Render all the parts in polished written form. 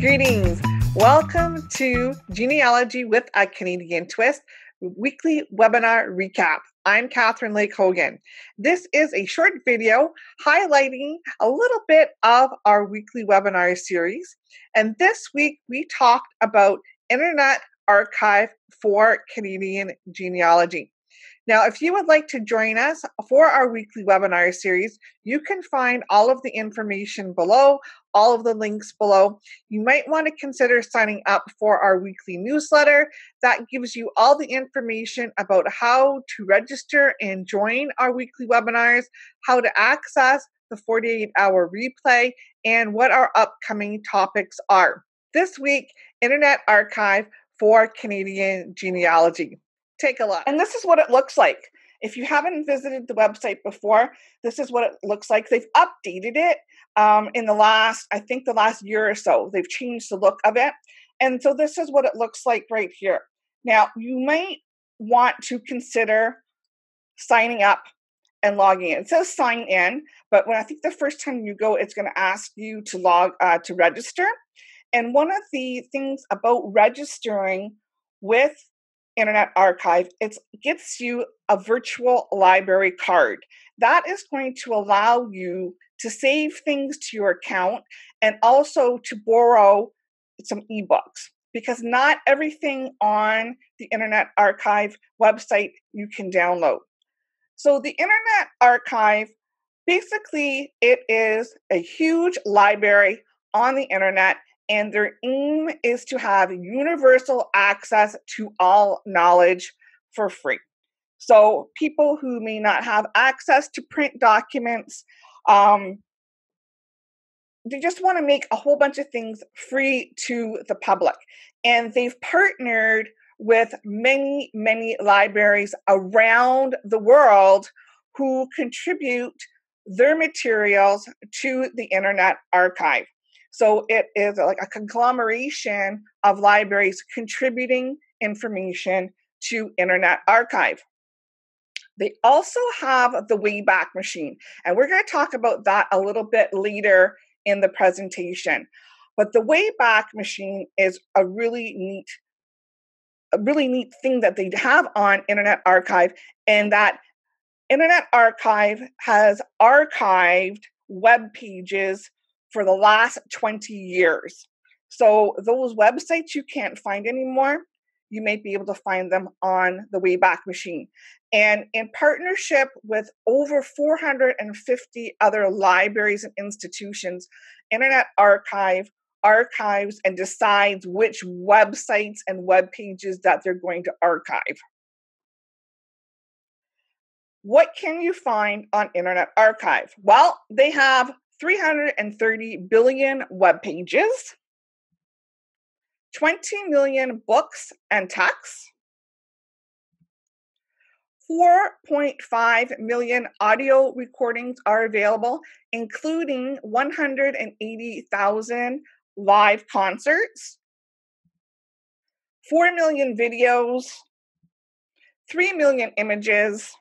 Greetings. Welcome to Genealogy with a Canadian Twist, weekly webinar recap. I'm Kathryn Lake Hogan. This is a short video highlighting a little bit of our weekly webinar series. And this week we talked about Internet Archive for Canadian Genealogy. Now, if you would like to join us for our weekly webinar series, you can find all of the information below, all of the links below. You might want to consider signing up for our weekly newsletter. That gives you all the information about how to register and join our weekly webinars, how to access the 48-hour replay, and what our upcoming topics are. This week, Internet Archive for Canadian Genealogy. Take a look. And this is what it looks like. If you haven't visited the website before, this is what it looks like. They've updated it in the last year or so. They've changed the look of it. And so this is what it looks like right here. Now, you might want to consider signing up and logging in. It says sign in, but when I think the first time you go, it's going to ask you to register. And one of the things about registering with Internet Archive, it gets you a virtual library card. That is going to allow you to save things to your account and also to borrow some ebooks, because not everything on the Internet Archive website you can download. So the Internet Archive, basically, it is a huge library on the internet, and their aim is to have universal access to all knowledge for free. So people who may not have access to print documents, they just want to make a whole bunch of things free to the public. And they've partnered with many, many libraries around the world who contribute their materials to the Internet Archive. So it is like a conglomeration of libraries contributing information to Internet Archive. They also have the Wayback Machine, and we're going to talk about that a little bit later in the presentation. But the Wayback Machine is a really neat thing that they have on Internet Archive, and that Internet Archive has archived web pages for the last 20 years. So those websites you can't find anymore, you may be able to find them on the Wayback Machine. And in partnership with over 450 other libraries and institutions, Internet Archive archives and decides which websites and web pages that they're going to archive. What can you find on Internet Archive? Well, they have 330 billion web pages, 20 million books and texts, 4.5 million audio recordings are available, including 180,000 live concerts, 4 million videos, 3 million images,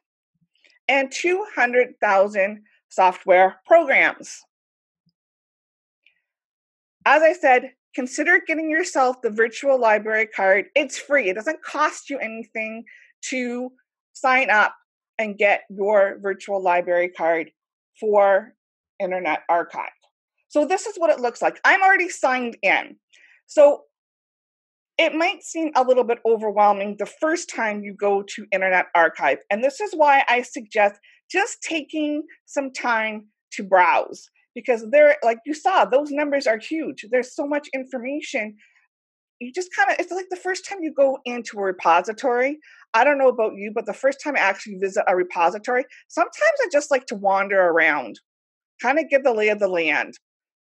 and 200,000 software programs. As I said, consider getting yourself the virtual library card. It's free. It doesn't cost you anything to sign up and get your virtual library card for Internet Archive. So this is what it looks like. I'm already signed in. So it might seem a little bit overwhelming the first time you go to Internet Archive. And this is why I suggest just taking some time to browse, because like you saw, those numbers are huge. There's so much information. You just it's like the first time you go into a repository. I don't know about you, but the first time I actually visit a repository, sometimes I just like to wander around, kind of get the lay of the land.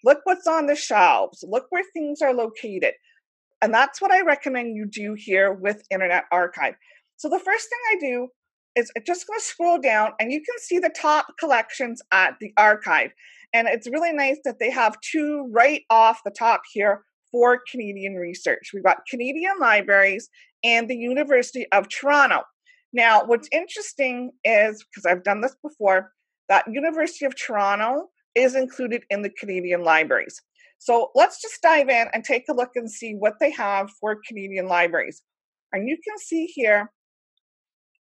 Look what's on the shelves. Look where things are located. And that's what I recommend you do here with Internet Archive. So the first thing I do is I'm just going to scroll down, and you can see the top collections at the archive. And it's really nice that they have two right off the top here for Canadian research. We've got Canadian Libraries and the University of Toronto. Now, what's interesting is, because I've done this before, that University of Toronto is included in the Canadian Libraries. So let's just dive in and take a look and see what they have for Canadian Libraries. And you can see here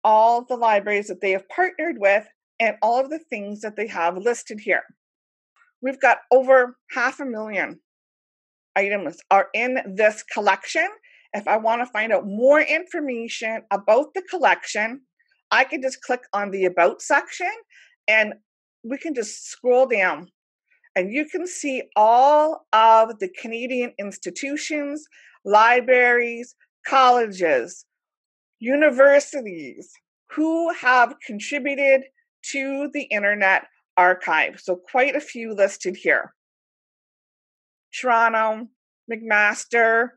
all the libraries that they have partnered with and all of the things that they have listed here. We've got over 500,000 items are in this collection. If I want to find out more information about the collection, I can just click on the About section and we can just scroll down and you can see all of the Canadian institutions, libraries, colleges, universities who have contributed to the Internet Archive. So quite a few listed here. Toronto, McMaster,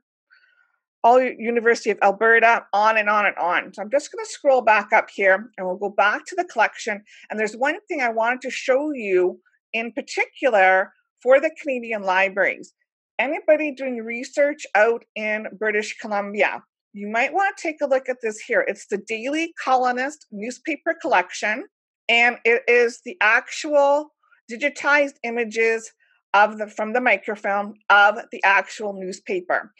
University of Alberta, on and on and on. So I'm just going to scroll back up here and we'll go back to the collection. And there's one thing I wanted to show you in particular for the Canadian Libraries. Anybody doing research out in British Columbia, you might want to take a look at this here. It's the Daily Colonist newspaper collection, and it is the actual digitized images from the microfilm of the actual newspaper.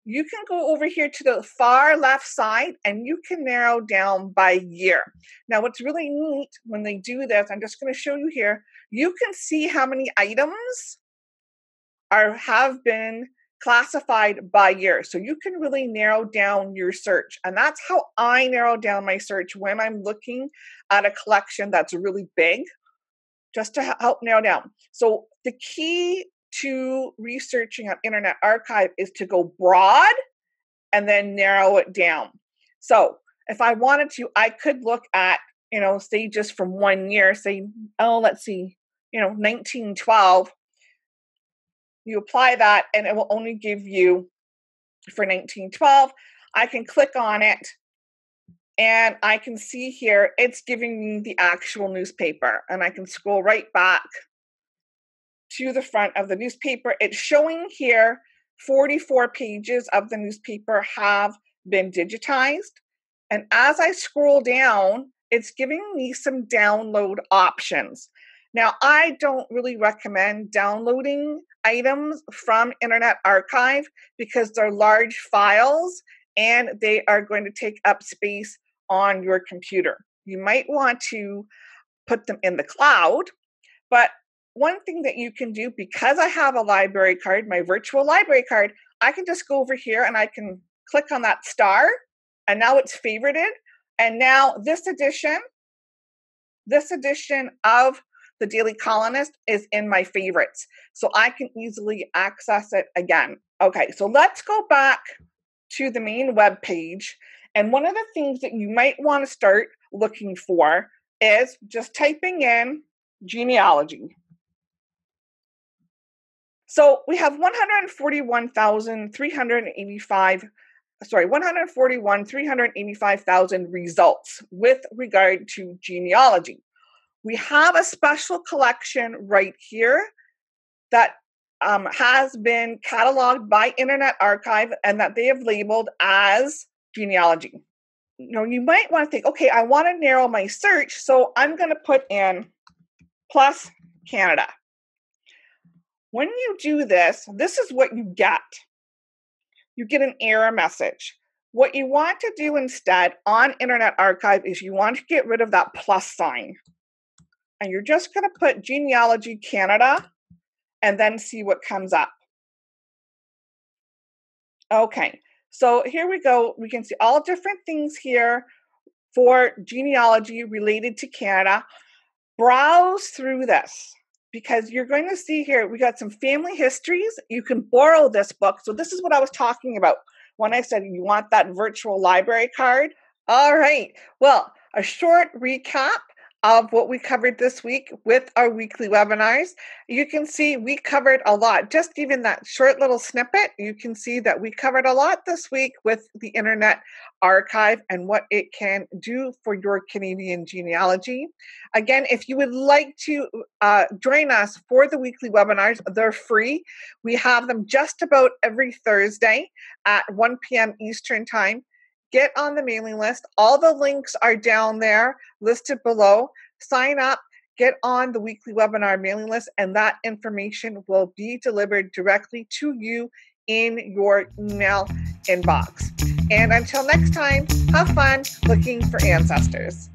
You can go over here to the far left side and you can narrow down by year. Now, what's really neat when they do this, I'm just going to show you here, you can see how many items have been classified by year. So you can really narrow down your search. And that's how I narrow down my search when I'm looking at a collection that's really big, just to help narrow down. So the key to researching an Internet Archive is to go broad and then narrow it down. So if I wanted to, I could look at, say just from 1 year, say, let's see, 1912. You apply that and it will only give you for 1912. I can click on it and I can see here it's giving me the actual newspaper, and I can scroll right back to the front of the newspaper. It's showing here 44 pages of the newspaper have been digitized. And as I scroll down, it's giving me some download options. Now, I don't really recommend downloading items from Internet Archive because they're large files and they are going to take up space on your computer. You might want to put them in the cloud, but one thing that you can do, because I have a library card, my virtual library card, I can just go over here and I can click on that star, and now it's favorited. And now this edition of the Daily Colonist is in my favorites. So I can easily access it again. Okay, so let's go back to the main web page. And one of the things that you might want to start looking for is just typing in genealogy. So we have 141,385,000 results with regard to genealogy. We have a special collection right here that has been cataloged by Internet Archive and that they have labeled as genealogy. You might want to think, okay, I want to narrow my search, so I'm going to put in plus Canada. When you do this, this is what you get. You get an error message. What you want to do instead on Internet Archive is you want to get rid of that plus sign. And you're just going to put Genealogy Canada and then see what comes up. Okay, so here we go. We can see all different things here for genealogy related to Canada. Browse through this, because you're going to see here, we got some family histories. You can borrow this book. So this is what I was talking about when I said you want that virtual library card. All right. Well, a short recap of what we covered this week with our weekly webinars. You can see we covered a lot. Just even that short little snippet, you can see that we covered a lot this week with the Internet Archive and what it can do for your Canadian genealogy. Again, if you would like to join us for the weekly webinars, they're free. We have them just about every Thursday at 1 p.m. Eastern Time. Get on the mailing list. All the links are down there listed below. Sign up, get on the weekly webinar mailing list, and that information will be delivered directly to you in your email inbox. And until next time, have fun looking for ancestors.